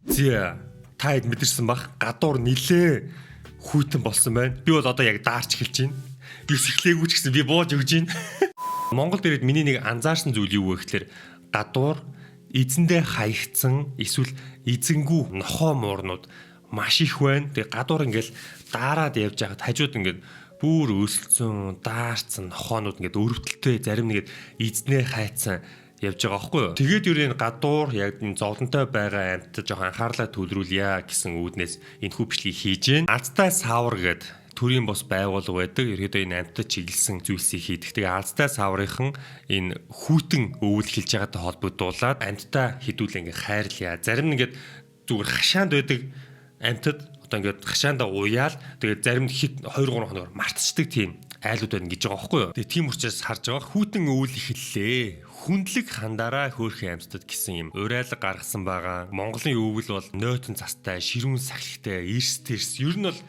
Зэ та хэд мэдэрсэн бах гадуур нилээ хүйтэн болсон байна. Би бол одоо яг даарч эхэлж байна. Юус эхлээгүй ч гэсэн би бууж өгж байна. Монголд ирээд миний нэг анзаарсан зүйл юу вэ гэхээр гадуур эзэндээ хаягдсан эсвэл эзэнгүү нохоо муурнууд маш их байна. Тэгээ гадуур ингээл даарад явж байхад хажууд ингээд бүр өсөлцөн, даарцсан нохоонууд ингээд өрөвдөлтөө зарим нэгэд эзнээ хайцсан явж байгаа байхгүй юу. Тэгээд юу энэ гадуур яг энэ зовлонтой байгаа амьтад жоохон анхаарлаа төвлөрүүлье гэсэн үүднээс энэ хүүхдлийг хийж гэн. Азтай савар гэдэг төрийн бос байгууллага байдаг. Ерөөдөө энэ амьтад чиглэсэн зүйлсийг хийдэг. Тэгээ азтай саврынхан энэ хүүтэн өвөл хэлж байгаатай холбогдуулаад амьтдаа хідүүлээ ингээ хайрлая. Зарим нэгэд зүгээр хашаанд байдаг амьтад одоо ингээд хашаанда уяал тэгээд зарим хэд 2 3 хоногор мартчихдаг тийм айлууд байна гэж байгаа байхгүй юу. Тэгээ тийм учраас харж байгаа хүүтэн өвөл эхэллээ. Хүндлэг хандараа хөөрхөн амьтад гэсэн юм урайлаг гаргасан байгаа. Монголын өвөл бол нойтон цастай, ширүүн сахилгтай, эрс тэрс ер нь бол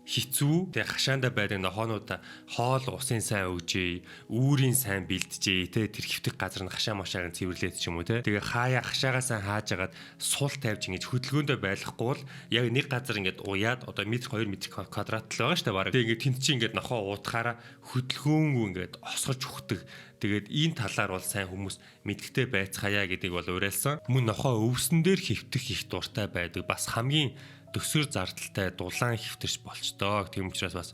хицүү. Тэгээ хашаанда байдаг нохоонуудаа хоол усын сайн өгжээ, үүрийн сайн бэлтжээ. Тэ тэр хөвтг газар нь хашаа машаагийн цэвэрлээд ч юм уу те. Тэгээ хаяа хашаагаа сайн хааж агаад сул тавьж ингэж хөдөлгөөндөө байлгахгүй бол яг нэг газар ингэж уяад одоо метр 2 м квадрат л байгаа шүү дээ бараг. Тэгээ ингэ тэнд чинь ингэ нохоо уутахаараа хөдөлгөөнгөө ингэ осгож өгдөг. Тэгээд энэ талаар бол сайн хүмүүс мэдгтэй байцгаая гэдгийг бол уриалсан. Мөн нохоо өвсөн дээр хөвтөх их дуртай байдаг. Бас хамгийн төсвөр зардалтай дулаан хөвтөрч болчдоо. Тийм учраас бас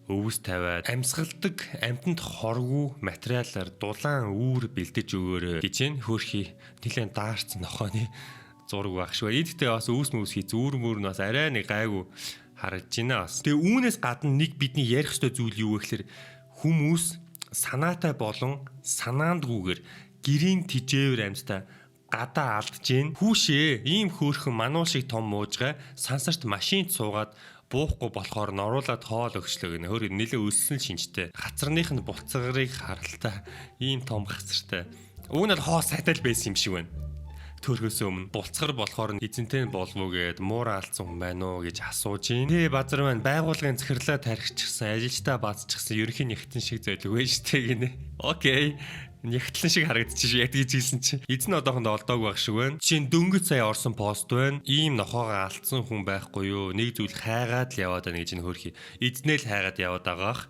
өвс тавиад амьсгалдаг амьтанд хоргүй материалаар дулаан үүр бэлдэж өгөөрэй гэж энэ хөөрхий нэлээд даарцсан нохооны зураг багшгүй. Эдгтээ бас өвс хий зүүр мөр нь бас арай нэг гайгүй харагдаж байна бас. Тэгээ үүнээс гадна нэг бидний ярих ёстой зүйл юу вэ гэхээр хүмүүс санаатай болон санаандгүйгээр гэрийн тижээвэр амьтаа гадаа алдж гин. Хүүшээ ийм хөөрхөн мануул шиг том муужгаа сансарт машинд суугаад буухгүй болохоор норуулаад хоол өгчлөө гэнэ. Хөр нэлээ өссөн шинжтэй. Хацарных нь буцагарыг харалтаа ийм том хацартай. Уг нь л хоо сайтай л байсан юм шиг байна. Төрхөөс өмнө булцгар болохоор эзэнтэй болов уу гэд муура алдсан хүн байна уу гэж асууж гин. Тэ базар маань байгууллагын захирлаа тархичихсан, ажилтаа баазчихсан ерөнхий нэгтэн шиг зөвлөг вэ штэ гинэ. Окей. Нэгтлэн шиг харагдчих яг гэж хэлсэн чинь эзэн одоохондоо олдоогүй байх шиг байна. Жишээ нь дөнгөж сая орсон пост байна. Ийм нохоогоо алдсан хүн байхгүй юу? Нэг зүйл хайгаад л яваад байна гэж нөхөрхий. Эзнээ л хайгаад яваад байгаах.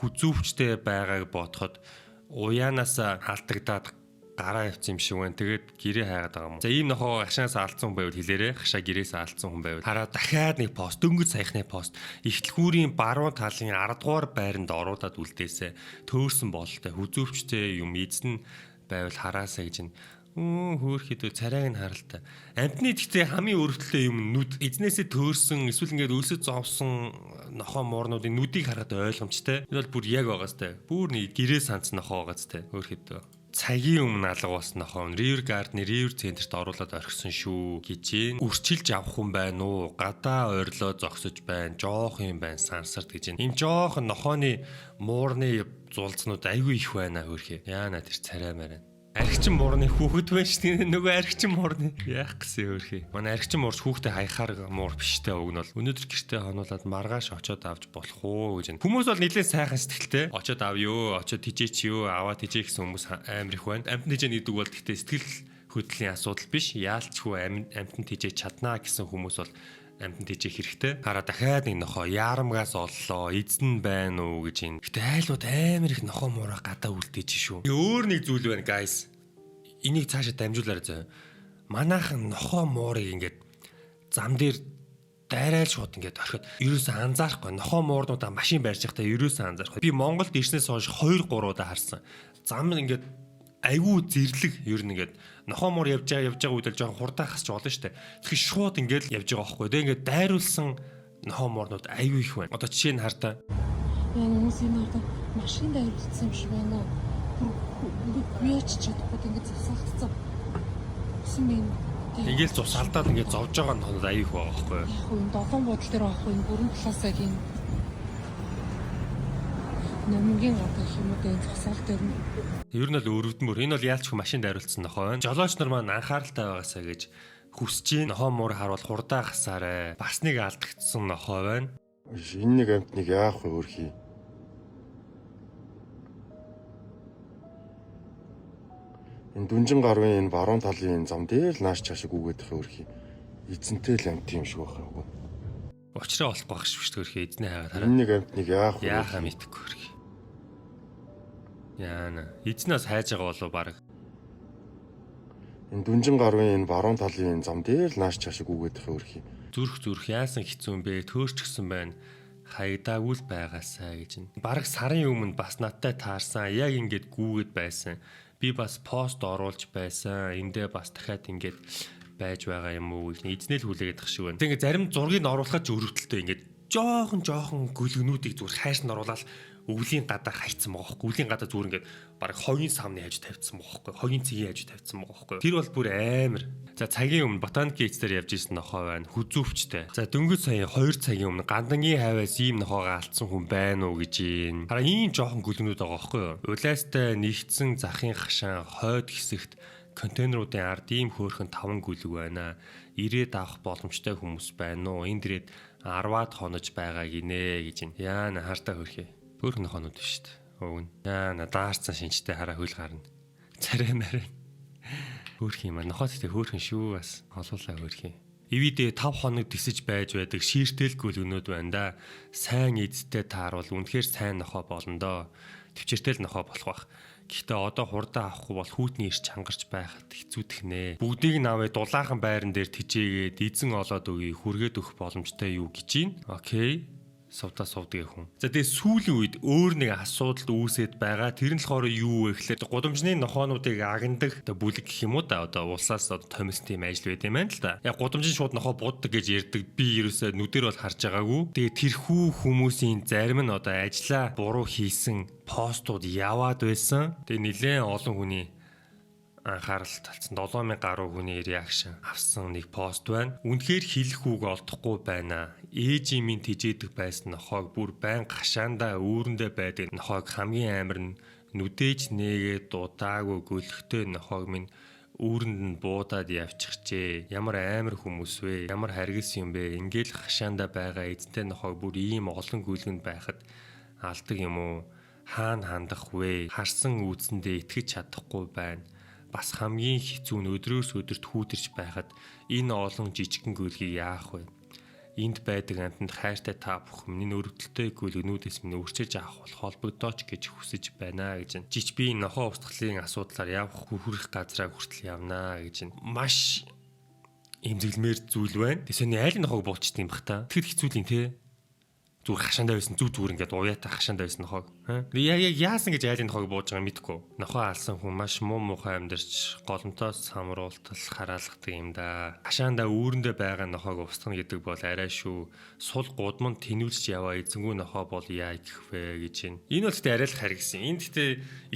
Хүзүүвчтэй байгааг бодоход уяанаас алдагдаад гараа явцсан юм шиг байна. Тэгээд гэрээ хайгаад байгаа юм. За ийм нохоо хашаанаас алдсан хүн байвал хэлээрэ. Хашаа гэрээс алдсан хүн байвал хараа дахиад нэг пост дөнгөж саяхны пост ихтлгүүрийн баруун талын 10 дугаар байранд оруулаад үлдээсэ. Төөрсөн бололтой хүзүүвчтэй юм эзэн байвал хараасаа гэж хөөрхөдөө царайг нь харалтай. Амтны гэхдээ хамгийн өрөвдөлтэй юм нүд эзнээсээ төөрсөн эсвэл ингээд өлсөж зовсон нохоо муурнуудын нүдийг хараад ойлгомжтой. Энэ бол бүр яг байгаа сте. Бүр нэг гэрээ санц нохоо байгаа сте. Хөөрхөдөө цагийн өмнө алга болсон нохоо River Garden River центрт оруулаад орхисон шүү гэж үрчилж авах хүн байна уу? Гадаа ойрлоо зогсож байна. Жоох юм байна сансарт гэж. Ийм жоох нохооны муурны зулцнууд айгүй их байна хөөрхий. Яана тэр царай мараа. Архичин муурны хүүхэд байна шүү дээ. Нөгөө архичин муурны яах гэсэн хөөрхий. Манай архичин муурч хүүхдээ хаяхаар муур биштэй үг нь бол өнөөдөр гэртээ хонуулаад маргааш очоод авч болох уу гэж. Хүмүүс бол нэлээд сайхан сэтгэлтэй. Очоод авъё, очоод тижээч юу, аваад тижээ гэсэн хүмүүс амар их байна. Амтны тижээ гэдэг бол гэхдээ сэтгэл хөдлөлийн асуудал биш. Яалчгүй амтны тижээ чаднаа гэсэн хүмүүс бол амтны тижээ хэрэгтэй. Хараа дахиад нэг нохоо яарамгаас оллоо. Эзэн байна уу гэж юм. Гэтэ айлууд амар их нохоо муураа гадаа үлдээж шүү. Өөр нэг зүйл байна guys. Энийг цаашаа дамжуулаарай зөө. Манайхан нохоо муурыг ингээд зам дээр дайрайл шууд ингээд орхиод ерөөсөө анзаарахгүй. Нохоо муурнуудаа машин барьж байхдаа ерөөсөө анзаарахгүй. Би Монголд ирснээс хойш 2 3 удаа харсан. Зам ингээд айгүй зэрлэг ер нь ингээд нохоо муур явж байгаа үед л жоохон хурдаахсч болно штэ. Тэгэхээр шууд ингээд явж байгаа байхгүй. Тэгээ ингээд дайруулсан нохоо муурнууд айгүй их байна. Одоо жишээ нь хартаа. Яа хүмүүс энэ одоо машин дайруулсан юм шиг байна. Яач чадахгүй ингээд засаалтсан. Сүмэн. Ингээл цус алдаад ингээд зовж байгаа нохоод айгүй их байгаа байхгүй. Яг энэ долоон бодол дээр авахгүй энэ бүрэн талаасаа гин номгийн гадаа юм уу энэ засаалт дээр нь. Ер нь л өрөвдмөр. Энэ бол яалчгүй машин дайруулсан нохоо байна. Жолооч нар маань анхааралтай байгаасаа гэж хүсэж гин. Нохоо муур харуул хурдаа гасаарэ. Бас нэг алдагдсан нохоо байна. Энэ нэг амтныг яах вэ хөрхий? Энэ дүнжин гарвын энэ баруун талын зам дээр л нааш чашиг үгээд их хөрхий. Эзэнтэй л амт юм шиг байна уу? Учраа болохгүй байх шүү дээ хөрхий эзнээ хагаад хараа. Энэ нэг амтныг яах вэ? Яахаа мэдгүй хөрхий. Яана. Эзнээс хайж байгаа болов баг. Энэ дүнжин гарын энэ баруун талын зам дээр л нааш чашиг үгээд их өрхий. Зүрх яасан хэцүү юм бэ? Төөрчгсөн байна. Хаягдаагүй л байгаасаа гэж нь. Бараг сарын өмнө бас надтай таарсан. Яг ингэж гүүгээд байсан. Би бас пост оруулж байсан. Эндээ бас дахиад ингэж байж байгаа юм уу гэж эзнэл хүлээгээд тах шиг байна. Тэгээ зарим зургийг оруулахад ч өрөвдөлтөө ингэж жоохон гөлгнүүдийг зүгээр хайш нь оруулаад өвлийн гадаа хайцсан байгаа хөөхгүй. Өвлийн гадаа зүгээр ингээд бараг хогийн савны хажуу тавьчихсан байгаа хөөхгүй. Хогийн цэгийн хажуу тавьчихсан байгаа хөөхгүй. Тэр бол бүр амар. За цагийн өмнө ботаник эцээр явж исэн нохоо байна. Хүзүүвчтэй. За дөнгөж сая 2 цагийн өмнө гандангийн хаваас ийм нохоогоо алдсан хүн байна уу гэж юм. Хараа ийм жоохон гөлгнүүд байгаа хөөхгүй. Улаастай нэгдсэн захын хашаан хойд хэсэгт контейнеруудын ард ийм хөөрхөн 5 гүлэг байна. Ирээд авах боломжтой хүмүүс байна уу? Энд ирээд 10-аад хонож байгаа гинэ гэж юм. Яана хартаа хөрхий. Хөөрхөн нохонууд биш шүү дээ. Өвн. Яана даарцсан шинжтэй хараа хөл гарна. Царай нарай. Хөөрх юм аа. Нохоод ихтэй хөөрхөн шүү бас. Олуулаа хөөрхий. Ивидээ 5 хоног тисэж байж байдаг шииртэл гүлгнүүд байна да. Сайн эзтэй тааруул үнэхээр сайн нохоо болно доо. Төвчөртэй л нохоо болох бах. Гэхдээ одоо хурдан авахгүй бол хүүтний ирч чангарч байхад хэцүүдэх нэ. Бүгдийг наваа дулаахан байран дээр тижээгээд эзэн олоод өгье хүргээд өгөх боломжтой юу гэж юм. Окей. Сувдаа сувдаг хүн. За тэгээ сүүлийн үед өөр нэг асуудал үүсээд байгаа. Тэр нь болохоор юу вэ гэхээр гудамжны нохоонуудыг агнадаг бүлэг гэх юм уу да одоо улсаас одоо томилсон тийм ажил байд юм байна л да. Яг гудамжийн шууд нохоо буддаг гэж ярьдаг. Би ерөөсөө нүдээр бол харж байгаагүй. Тэгээ тэрхүү хүмүүсийн зарим нь одоо ажиллаа буруу хийсэн постууд яваад байсан. Тэгээ нэлээд олон хүний анхаарал татсан 7000 гаруй хүний реакшн авсан нэг пост байна. Үнэхээр хэлэх үг олдохгүй байна. Ээжийн минь тижээдэг байсан нохоог бүр байн гашаандаа үүрэндээ байдаг нохоог хамгийн амар нь нүдээж нээгээд дуудаагүй гөлхтэй нохоог минь үүрэнд нь буудаад явчихжээ. Ямар амар хүмүүс вэ? Ямар харгис юм бэ? Ингээл гашаандаа байгаа эзэнтэй нохоог бүр ийм олон гүйлгэнд байхад алдаг юм уу? Хаана хандах вэ? Харсан үүсэндээ итгэж чадахгүй байна. Бас хамгийн хэцүү нь өдрөөс өдөрт хүүтэрч байхад энэ олон жижигхэн гүйлгийг яах вэ? Энд байдаг амтнд хайртай та бүхэн миний өрөвдөлтөй гүйлгнүүдээс минь өрчөж авах бол холбогдооч гэж хүсэж байна гэж. Жиж би нохоо устгалын асуудлаар явах хүрэх газраа хүртэл явнаа гэж. Маш эмзэглэмээр зүйл байна. Тэсэний айлын нохоог буучт юм бах та. Тэгэд хэцүүлийн те. Зүгээр хашаандаа байсан зүгээр ингээд уяатаа хашаандаа байсан нохоог. Яг яасан гэж айлын нохоог бууж байгаа мэдгүй. Нохоо алсан хүн маш муу муухай амьдарч голомтоос самруултал хараалгадаг юм да. Хашаандаа үүрэндээ байгаа нохоог устгана гэдэг бол арай шүү. Сул гудманд тэнүүлж яваа эзэнгүү нохоо бол яа гэх вэ гэж байна. Энэ бол гэхдээ арай л харгисан. Энд гэхдээ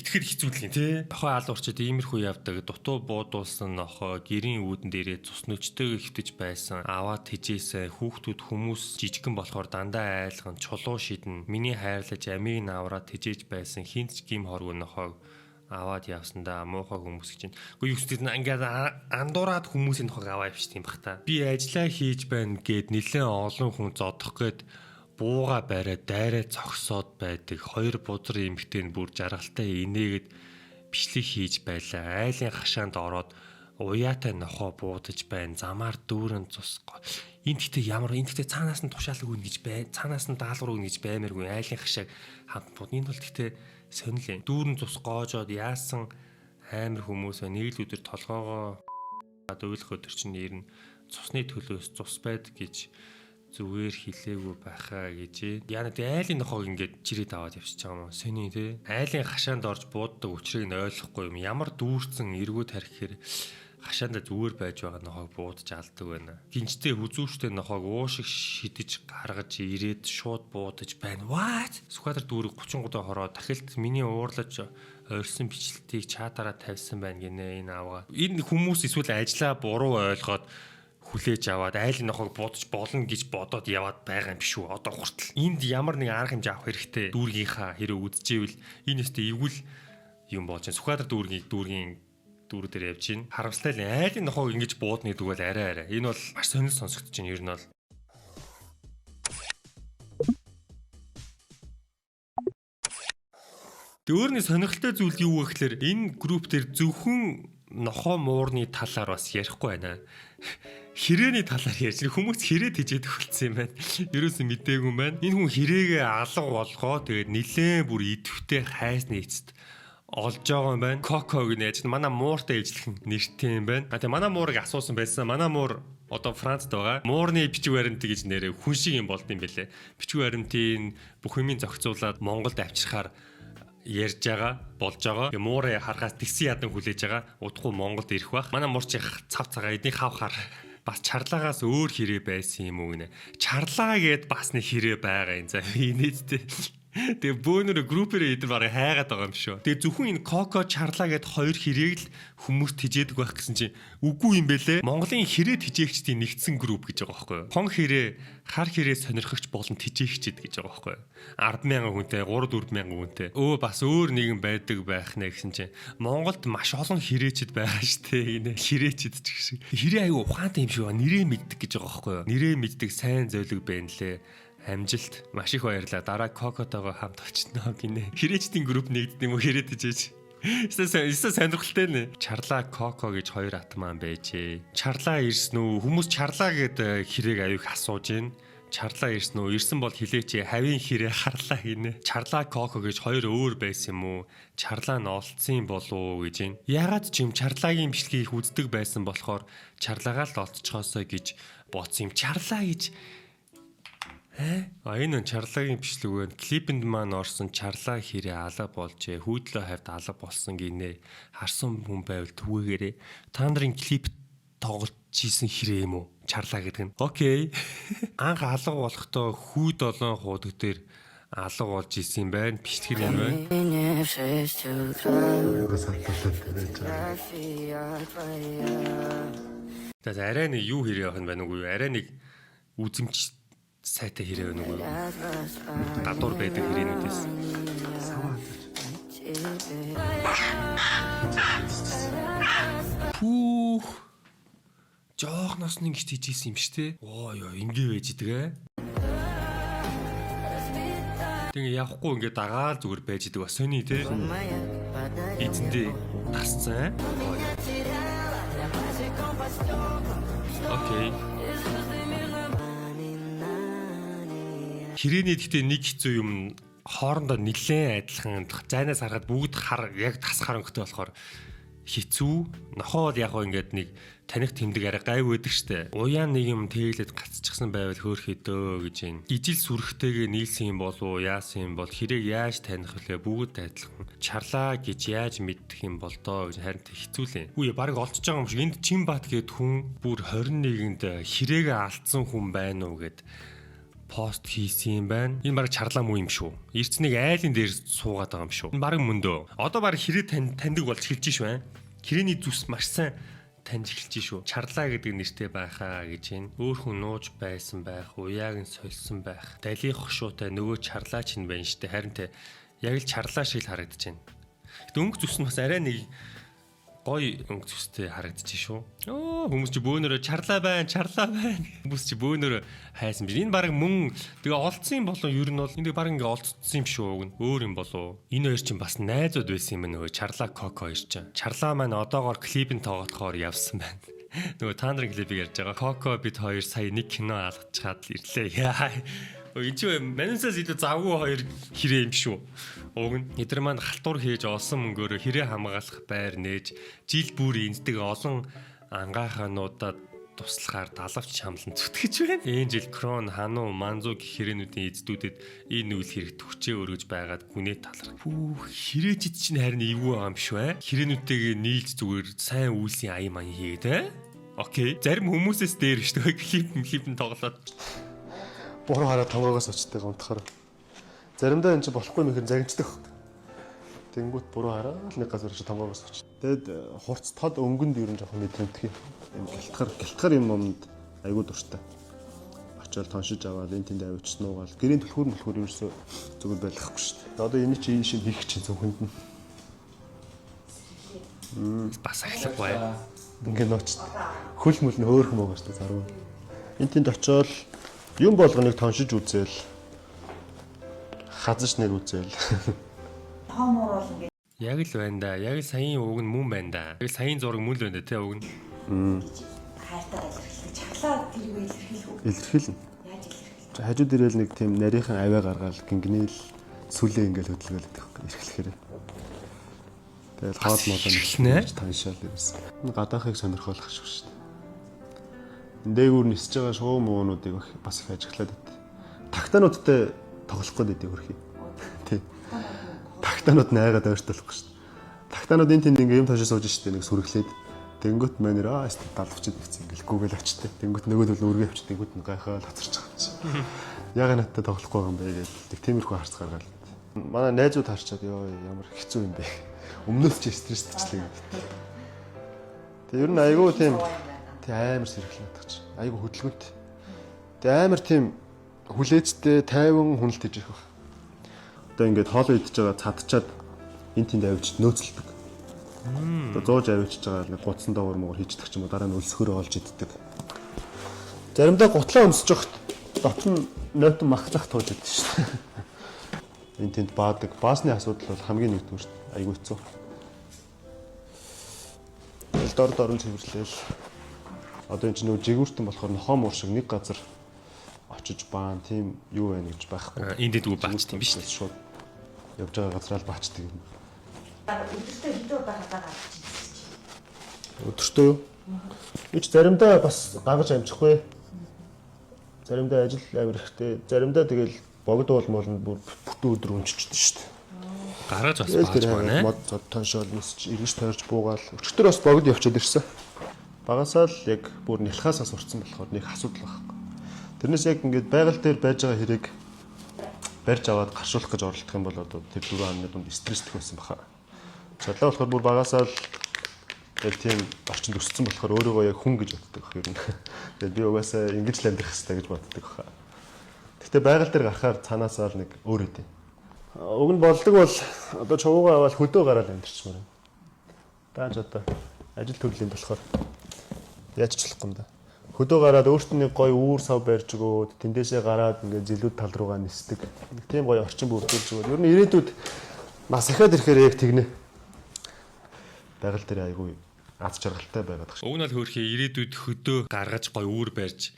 итгэхэд хэцүүлгэн тий. Нохоо аль урчид иймэрхүү явдаг. Дутуу буудуулсан нохоо гэрийн үүдэн дээрээ цус нөчтэйг хөвтөж байсан. Аваад хижээсэн хүүхдүүд хүмүүс жижигхэн болохоор дандаа чулуу шидэн миний хайрлаж амийг навраад тижээж байсан хинч гим хоргүй нохоог аваад явсандаа муухай хүмүүс гэж байна. Гэхдээ юу ч тийм ингээд андуураад хүмүүсийн нохоог аваа явчих юм бах та. Би ажиллаа хийж байна гэд нэлээд олон хүн зодох гээд бууга бариад дайраа цогсоод байдаг. Хоёр бузар эмэгтэй нь бүр жаргалтай инээгээд бичлэг хийж байлаа. Айлын хашаанд ороод уяатай нохоо буудаж байна. Замаар дүүрэн цусгаа. Энд гэхдээ цаанаас нь тушаалаг өгнө гэж бай. Цаанаас нь даалгавар өгнө гэж баймааргүй. Айлын хашааг хандбууд. Энэ бол гэхдээ сонирхолтой. Дүүрэн цус гоожоод яасан амар хүмүүс нэг л өдөр толгоогоо дуулах өдөр чинь ирнэ. Цусны төлөөс цус байд гэж зүгээр хэлээгүй байхаа гэж. Яна тэ айлын нохоог ингээд чирээд аваад явчихж байгаа юм. Сони тэ. Айлын хашаанд орж бууддаг учрыг нь ойлгохгүй юм. Ямар дүүрсэн эргүүд хариххээр хашаанда зүгээр байж байгаа нохоог буудаж алдаг байна. Гинжтэй хүзүүштэй нохоог уушиг шидэж гаргаж ирээд шууд буудаж байна. What? Сүхбаатар дүүрэг 33-д хороо дахилт миний уурлаж ойрсон бичлэлтийг чатаараа тавьсан байна гинэ энэ аваа. Энэ хүмүүс эсвэл ажлаа буруу ойлгоод хүлээж аваад айлын нохоог буудаж болно гэж бодоод яваад байгаа юм биш үү? Одоо хүртэл энд ямар нэг арга хэмжээ авах хэрэгтэй. Дүүргийнхаа хэрэг үдчихвэл энэ өстө эвгүй юм болж байна. Сүхбаатар дүүргийн дүүр дээр явж гин. Харамсалтай л айлын нохоог ингэж буудна гэдэг бол арай. Энэ бол маш сонир сонсогдож байна. Ер нь бол өөрний сонирхолтой зүйл юу вэ гэхээр энэ групп дээр зөвхөн нохоо муурны талаар бас ярихгүй байна. Хэрээний талаар ярьж хүмүүс хэрэг тэжээдэг болсон юм байна. Ерөөсөө мдээгүй юм байна. Энэ хүн хэрээгээ алга болгоо тэгээд нилээн бүр идэвхтэй хайсны эцэст олж байгаа юм байна. Коко гэж нээж манай мууртай ижлэх нэртэй юм байна. Тэгээ манай муурыг асуусан байсан. Манай муур одоо Францд байгаа. Муурны бичиг баримт гэж нэрээ хүн шиг юм болд юм бэлээ. Бичиг баримтын бүх юмыг зохицуулаад Монголд авчирхаар ярьж байгаа болж байгаа. Муурыг харахаас тэгсэн ядан хүлээж байгаа. Удахгүй Монголд ирэх бах. Манай муурч цав цагаа эдний хавхаар бас чарлагаас өөр хэрэг байсан юм уу гинэ. Чарлаа гэд бас нэг хэрэг байгаа юм. За инээдтэй. Тэгээ бөөнөр группээр эдэр барыг хайгаад байгаа юм шүү. Тэгээ зөвхөн энэ Коко Чарлаа гэд хоёр хэрийг л хүмүүс тижээдэг байх гэсэн чинь үгүй юм бэлээ. Монголын хэрэг тижээгчдийн нэгдсэн групп гэж байгаа байхгүй юу? Хон хэрэг, хар хэрэг сонирхогч болон тижээгчд гэж байгаа байхгүй юу? 10,000 хүнтэй, 3-4,000 хүнтэй. Бас өөр нэгэн байдаг байх нэ гэсэн чинь Монголд маш олон хэрээчд байгаа штэ. Энэ хэрээчд ч гэх шиг. Хэрэг аюу ухаантай юм шиг нэрээ мэддэг гэж байгаа байхгүй юу? Нэрээ мэддэг сайн зөвлөг байна лээ. Амжилт маш их баярлаа. Дараа Кокотойгоо хамт очно гинэ. Хэрээчдийн групп нэгддэг юм уу хэрэг тижээж. Эсвэл сонирхолтой нэ. Чарлаа Коко гэж хоёр атман байжээ. Чарлаа ирсэн үү? Хүмүүс Чарлаа гэд хэрэг аюух асууж байна. Чарлаа ирсэн үү? Ирсэн бол хилээч хавийн хэрэг харлаа гинэ. Чарлаа Коко гэж хоёр өөр байсан юм уу? Чарлаа нь олцсон болов уу гэж байна. Ягаад ч юм Чарлагийн бичлэгийг үздэг байсан болохоор Чарлагаа л олцчихоосоо гэж бодсон юм. Чарлаа гэж энэ Чарлагийн бичлэг байна. Клипэнд маань орсон Чарлаа хэрэг алга болжээ. Хүйдлөө хавьд алга болсон гинэ. Харсан хүн байвал түгээгээрээ. Та нарын клип тоглож ийсэн хэрэг юм уу? Чарлаа гэдэг нь. Окей. Анх алга болохдоо хүйд олон хуудаг дээр алга болж ийсэн юм байна. Бичлэг юм байна. За арай нэг юу хэрэг явах юм байна уу? Арай нэг үзэмж сайтай хэрэг байна уу? Гадуур байдаг хэрээнүүдээс. Пүүх. Жоохноос нэг гэж тийжсэн юм штэ. Оо ёо ингээ байж идэг ээ. Тэгээ явахгүй ингээ дагаал зүгээр байж идэг бас сони те. Эзэндээ тасцсан. Окей. Хэрээний гэхдээ нэг хэцүү юм хоорондоо нэлээд адилхан зайнаас харахад бүгд яг тас харанхтай болохоор хэцүү. Нохоо бол яг ингээд нэг таних тэмдэг арай гайв байдаг штэ. Уяан нэг юм тэглээд гацчихсан байвал хөөхэй дөө гэж юм. Ижил сүрхтэйгээ нийлсэн юм болов уу? Яасан юм бол хэрэг яаж таних вүлээ бүгд адилхан. Чарлаа гэж яаж мэддэг юм бол доо гэж харин хэцүүлээ. Үе баг олцож байгаа юм шиг. Энд Чимбат гээд хүн бүр 21-нд хэрээгээ алдсан хүн байна уу гэд пост хийсэн юм байна. Энэ баг Чарлаа муу юм шүү. Эрцнийг айлын дээр суугаад байгаа юм шүү. Энэ баг мөндөө. Одоо баг хэрэг таньдаг болж эхэлж ш байна. Хэрээний зүс маш сайн таньж эхэлж шүү. Чарлаа гэдэг нэртэй байхаа гэж байна. Өөр хүн нууж байсан байх, уяаг нь сольсон байх. Далийн хошуутай нөгөө Чарлаа ч юм байна штэ. Харин тэ яг л Чарлаа шиг л харагдаж байна. Өнгө зүс нь бас арай нэг гой өнгө зүстэй харагдаж шүү. Хүмүүс чи бөөнөрө Чарлаа байна. Хүмүүс чи бөөнөрө хайсан би. Энэ баг мөн тэгээ олцсон юм болов ер нь бол энэ баг ингээ олцсон юм шүү. Өөр юм болов. Энэ хоёр чинь бас найзууд байсан юм нөө Чарлаа Коко хоёр чинь. Чарлаа маань одоогоор клипэнд тоглохоор явсан байна. Нөгөө та нарын клипийг ярьж байгаа. Коко бид хоёр сая нэг кино алгачаад л ирлээ. Энэ ч манасаас илүү завгүй хоёр хэрэг юм шүү. Уг нь эдгээр маань халтур хийж олсон мөнгөөр хэрэг хамгаалах байр нээж жил бүр энддэг олон ангахануудад туслахаар далавч шамлан зүтгэж байна. Энэ жил Крон, Хануу, Манзу гэх хэрээнүүдийн эздүүдэд энэ үйл хэрэг төвчөө өргөж байгаад гүнээ таларх. Хэрээчд чинь харин эвгүй байгаа юм шүү ээ. Хэрээнүүдтэйгээ нийлж зүгээр сайн үйлсийн аян маян хийгээд окей. Зарим хүмүүсээс дээр шүү дээ. Клипэн тоглоод Буруу хараад томроогоос очтой гомдохоор. Заримдаа энэ ч болохгүй мэхэр загинцдаг. Тэнгүүт буруу хараад нэг газар чи томроогоос оч. Тэгэд хурц тод өнгөнд ер нь жоохон мэдрэмтгий. Юм гэлтгар юм юмд айгуу дуртай. Очоод тоншиж аваад энэ тэнд авчсан уугаал. Гэрийн түлхүүр ерөөсөө зүгээр байлгахгүй шүү дээ. Одоо энэ чи энэ шиг хийх чинь зөвхөнд нь. Бас ахлах бай. Ингээ нууч. Хөл мөл нь хөөхөн байгаа шүү дээ заруу. Энэ тэнд очоод юм болгоныг тоншиж үзээл. Хазаж нэр үзээл. Хоомор бол ингэ. Яг л байна да. Яг л саяын уг нь мөн байна да. Яг саяын зураг мөн л байна да те уг нь. хайртайгаа илэрхийлэх. Чаглаа тэрийг илэрхийлэх үү? Илэрхийлнэ. Яаж илэрхийлэх? Хажууд ирээл нэг тийм нарийнхан аваа гаргаал гингнээл сүлээ ингээл хөдөлгөөл идэх эрхлэхээр. Тэгэл хоол эрхлэнэ? таньшаал ирсэн. Гадаахыг сонирхолох шүү дээ. Дээгүүр нисэж байгаа шуу муунуудыг бас их ажиглаад байт. Тагтаануудтай тоглох гээд байдаг хөрхий. Тий. Тагтаанууд найгаад ойртолох гэж шүү дээ. Тагтаанууд энэ тэнд ингээм тошоо сууж штэ нэг сүрглээд тэнгүүт манер далавчд бицэн ингээл гүүгэл очтой. Тэнгүүт нөгөөд бол үргээ авч тэнгүүт нь гайхаад хоцорч байгаа юм чи. Яга надтай тоглохгүй байгаа юм бэ гэдэг тиймэрхүү харц гаргаал. Манай найзууд харчаад ёо ямар хэцүү юм бэ. Өмнөөс ч стресстэйчлээ гэдэг. Тэгээ ер нь айгүй тийм амар сэргэлээд тач. Айгүй хөдөлгөөнтэй. Тэгээ амар тийм хүлээцтэй тайван хүнэлт хийж ирэх баг. Одоо ингээд хоол идчихэж байгаа цадчаад эн тэнд авчиж нөөцлөдөг. Одоо 100 авчиж байгаа нэг гутсан доогор муур хийждэг ч юм уу дараа нь өлсгөрөө олж иддэг. Заримдаа гутлаа өмсөж явахт дотн нойтон махлах тууж иддэг шүү дээ. Эн тэнд баадаг. Баасны асуудал бол хамгийн нэгдүгээр шүү дээ. Айгүй хэцүү. Дор дорн цэвэрлээл. Одоо энэ чинь нөгөө жигүүртэн болохоор хом уур шиг нэг газар очиж баан тийм юу байна гэж байхгүй. Энд дэдгүү баач тийм биш үү? Шууд явж байгаа газраа л баачдаг юм. Өдөртөө хэдэн удаа хадаа гарч ирсэн. Өдөртөө юу? Ич заримдаа бас гагаж амжихгүй. Заримдаа ажил амир ихтэй. Заримдаа тэгэл богд болмол нь бүр бүтэн өдөр унччихдаг шүү дээ. Гараж бас бааж байна. Мод тоншол нисч иргэж тойрч буугаал. Өчтөр бас богд явчаад ирсэн. Багасаа л яг бүр нялхаасаа сурцсан болохоор нэг асуудал байхгүй. Тэрнээс яг ингээд байгаль дээр байж байгаа хэрэг барьж аваад гаршуулах гэж оролдох юм бол одоо тэр 4 хоногны дунд стресстэй байсан баха. Цадлаа болохоор бүр багасаа л яг тийм орчинд өссөн болохоор өөрийгөө яг хүн гэж боддог бах юм. Тэгээд би угаасаа ингэж л амьдрах хэрэгтэй гэж боддог баха. Гэхдээ байгаль дээр гарахаар цаанаасаа л нэг өөр үдэ. Уг нь болдог бол одоо чувуугаа аваад хөдөө гараад амьдрчмаар. Дааж одоо ажил төрлийн болохоор яаж ч болохгүй юм да. Хөдөө гараад өөртөө нэг гоё үүр сав барьж өгөөд тэндээсээ гараад ингээд зилүүд тал руугаа нисдэг. Тийм гоё орчин бүрдүүлж өгөөд. Ер нь ирээдүйд нас ахаад ирэхээр яг тэгнэ. Байгаль дээр айгүй аз жаргалтай байгаад багш. Уг нь л хөөрхий ирээдүйд хөдөө гаргаж гоё үүр барьж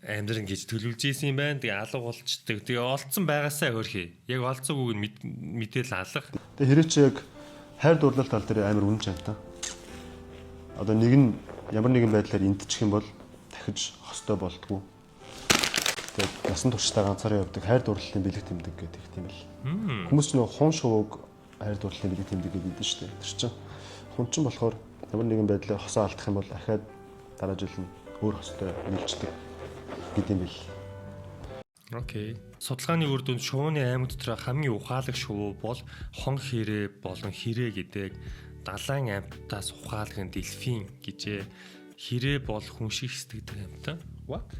амьдран гэж төлөвлөж ийсэн юм байна. Тэгээ алга болчдөг. Тэгээ олцсон байгаасаа хөөрхий. Яг олцоогүй мэдээл алга. Тэгээ хэрэг чи яг хайр дурлал тал дээр амар үнэн чанта. Одоо нэг нь ямар нэгэн байдлаар эндчих юм бол дахиж хостой болдгоо. Тэгээд насан туршдаа ганцаараа явдаг хайр дурлалын бэлэг тэмдэг гэдэг тийм л. Хүмүүс ч нөгөө хун шувууг хайр дурлалын бэлэг тэмдэг гэдэг шүү дээ. Тэр чинь хүн чинь болохоор ямар нэгэн байдлаар хосоо алдах юм бол ахаад дараа жил нь өөр хостой нийлждэг гэдэг юм бэл. Окей. Судалгааны үр дүнд шувууны аймаг дотор хамгийн ухаалаг шувуу бол хон хэрэг болон хэрэг гэдэг далайн амьтдаас ухаалаг дельфин гэжээ. Хэрэг бол хүн шиг сэтгэдэг амьтан.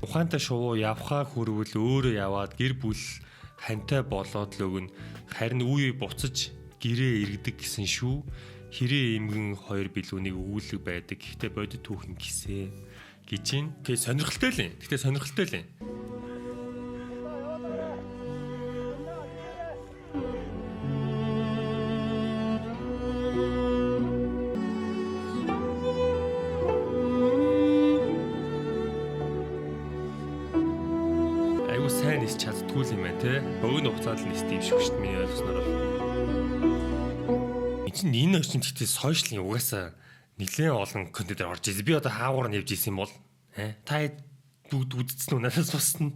Ухаантай шувуу явхаа хүрвэл өөрөө яваад гэр бүл хантай болоод л өгнө. Харин үе буцаж гэрээ иргэдэг гэсэн шүү. Хэрэг эмгэн хоёр билүүнийг өгүүлэг байдаг. Гэхдээ бодит түүхэн гисээ гэж юм. Тэгээ сонирхолтой л юм. Гэхдээ сонирхолтой л юм. Сайн нис чаддгүй юм байна те. Богино хугацаанд л нисдэг юм шиг шүү дээ миний ойлгосноор бол. Энэ орчинд гэхдээ сошиалын угаасаа нэлээд олон контент орж ирсэн. Би одоо хаагуур нь явж исэн юм бол та бүгд үзсэн үү надаас босна.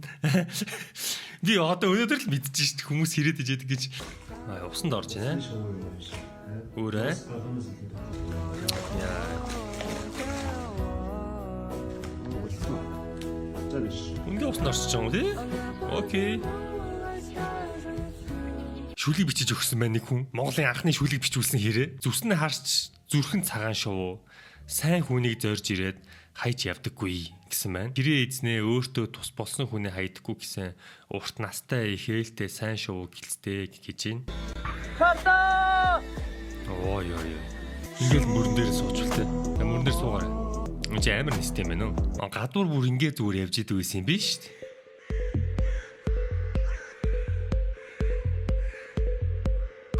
Би одоо өнөөдөр л мэдчихэж шүү дээ хүмүүс хэрэг дэжэдэг гэж. Усанд орж байна. Өөрөө. Яа. Ингээ усанд орчих юм тий? Окей. Шүлэг бичиж өгсөн байна нэг хүн. Монголын анхны шүлэг бичүүлсэн хэрэг. Зүрснээ харж зүрхэн цагаан шувуу. Сайн хүнийг зорж ирээд хайж явдаггүй гэсэн байна. Гэрээ эзнээ өөртөө тус болсон хүнээ хайдаггүй гэсэн урт настай ихээлтэй сайн шувуу гэлцтэй гэж байна. Ой. Ингээл мөрөн дээр суучултай. Мөрөн дээр суугаарай. Чи амар нэстэй юм байна уу? Гадуур бүр ингээ зүгээр явж идэг байсан юм биш үү?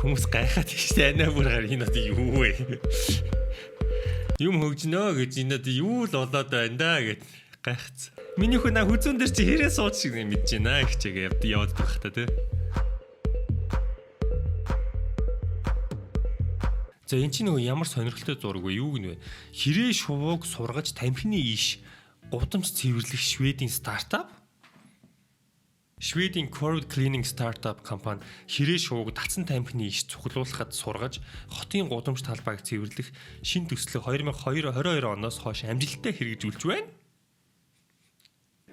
Хүмүүс гайхаад тийшээ анаа бүр гар энэ одоо юу вэ? Юм хөгжнөө гэж энэд юу л болоод байна да гэд гайхц. Миний хүн хүзүүн дээр чи хэрэг сууч шиг мэдэж байна хичээгээ яваад байх та тий. За эн чинь нөгөө ямар сонирхолтой зураг вэ? Юу гэнэ вэ? Хэрэг шувууг сургаж тамхины иш гудамж цэвэрлэх Шведийн стартап. Шведийн Curved Cleaning Startup компани хэрэг шувууг татсан тамхины иш цуглуулахад сургаж хотын гудамж талбайг цэвэрлэх шин төслийг 2022 оноос хойш амжилттай хэрэгжүүлж байна.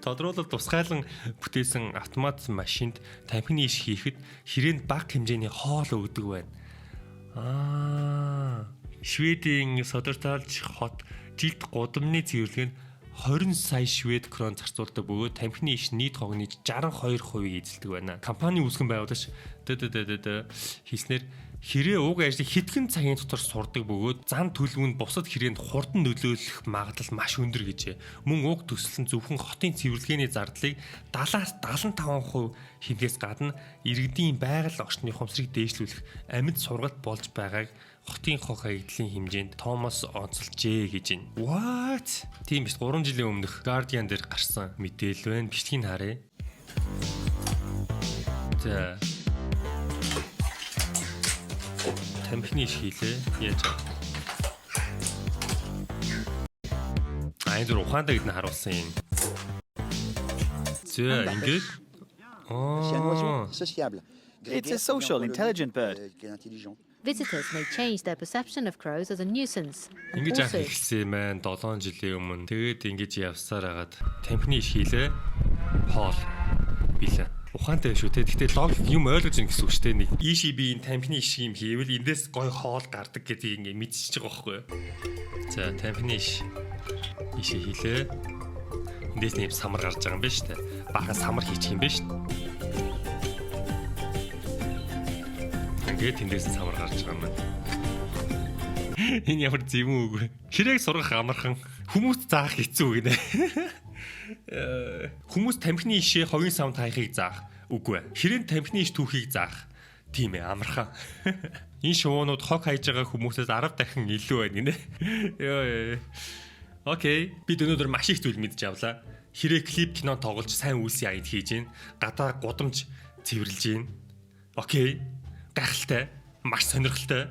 Тодруулалт тусгайлан бүтээсэн автомат машинд тамхины иш хийхэд хэрээнд бага хэмжээний хоол өгдөг байна. Шведийн Södertälje хот жилд гудамжны цэвэрлэгэнд 20 сая швед крон зарцуулдаг бөгөөд тамхины иш нийт хогны 62% эзэлдэг байна. Компани үүсгэн байгуулагч хийснээр хэрэг уг ажлыг хэдхэн цагийн дотор сурдаг бөгөөд зан төлөвөнд бусад хэрээнд хурдан нөлөөлөх магадлал маш өндөр гэжээ. Мөн уг төсөл нь зөвхөн хотын цэвэрлэгээний зардлыг 70-аас 75% хэмжээс гадна иргэдийн байгаль орчны ухамсарыг дээшлүүлэх амьд сургалт болж байгааг хотын хог хаягдлын хэмжээнд Томас онцолжээ гэж байна. What? Тийм биш 3 жилийн өмнөх Guardian дээр гарсан мэдээлэл байна. Бичлэгийг харъя. За тамхины иш хийлээ. Яаж вэ? Энэ дөр ухаантай гэдээ харуулсан юм. За ингэж It's a social, intelligent bird. Visitors may change their perception of crows as a nuisance. And ингэж also, хэлсэн маань 7 жилийн өмнө. Тэгээд ингэж явсаар хагаад тамхины иш хийлээ. Хоол билээ. Ухаантай шүү те. Гэхдээ логик юм ойлгож ин гэсэн үг шүү те. Нэг ECB-ийн тамхины иш юм хийвэл эндээс гой хоол гардаг гэдгийг ингээ мэдчихэж байгаа байхгүй юу? За тамхины иш хийлээ. Эндээс нэм самар гарч байгаа юм байна шүү те. Бахан самар хийчих юм байна шүү. Ингээд тэндээс самар гарч байгаа юм байна. Энэ ямар зэвүүн үг вэ? Хэрэг сургах амархан, хүмүүс заах хэцүү гинэ. Хүмүүс тамхины ишээ хогийн савд хайхыг заах үгүй. Хэрэг тамхины иш түүхийг заах. Тийм ээ, амархан. Энэ шуунууд хог хайж байгаа хүмүүсээс 10 дахин илүү байна гинэ. Йоо. Окей, бид өнөөдөр маш их зүйл мэдж авлаа. Хэрэг клип кино тоглож сайн үйлсийн аяд хийж гин. Гадаа гудамж цэвэрлж гин. Окей. Гайхалтай, маш сонирхолтой.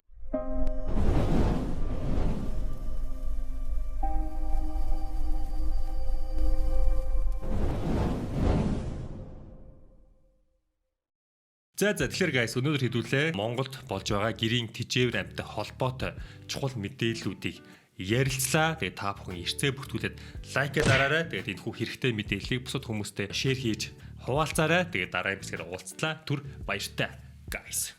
За тэгэхээр guys өнөөдөр хэдүүлээ Монголд болж байгаа гэрийн тэжээвэр амьтад холбоотой чухал мэдээллүүдийг ярилцлаа. Тэгээ та бүхэн эртээ бүртгүүлээд лайк дараарай. Тэгээд энэ хүү хэрэгтэй мэдээллийг бусад хүмүүстээ шеэр хийж хуваалцаарай. Тэгээд дараагийн хэсгээр уулзлаа. Түр баяртай guys.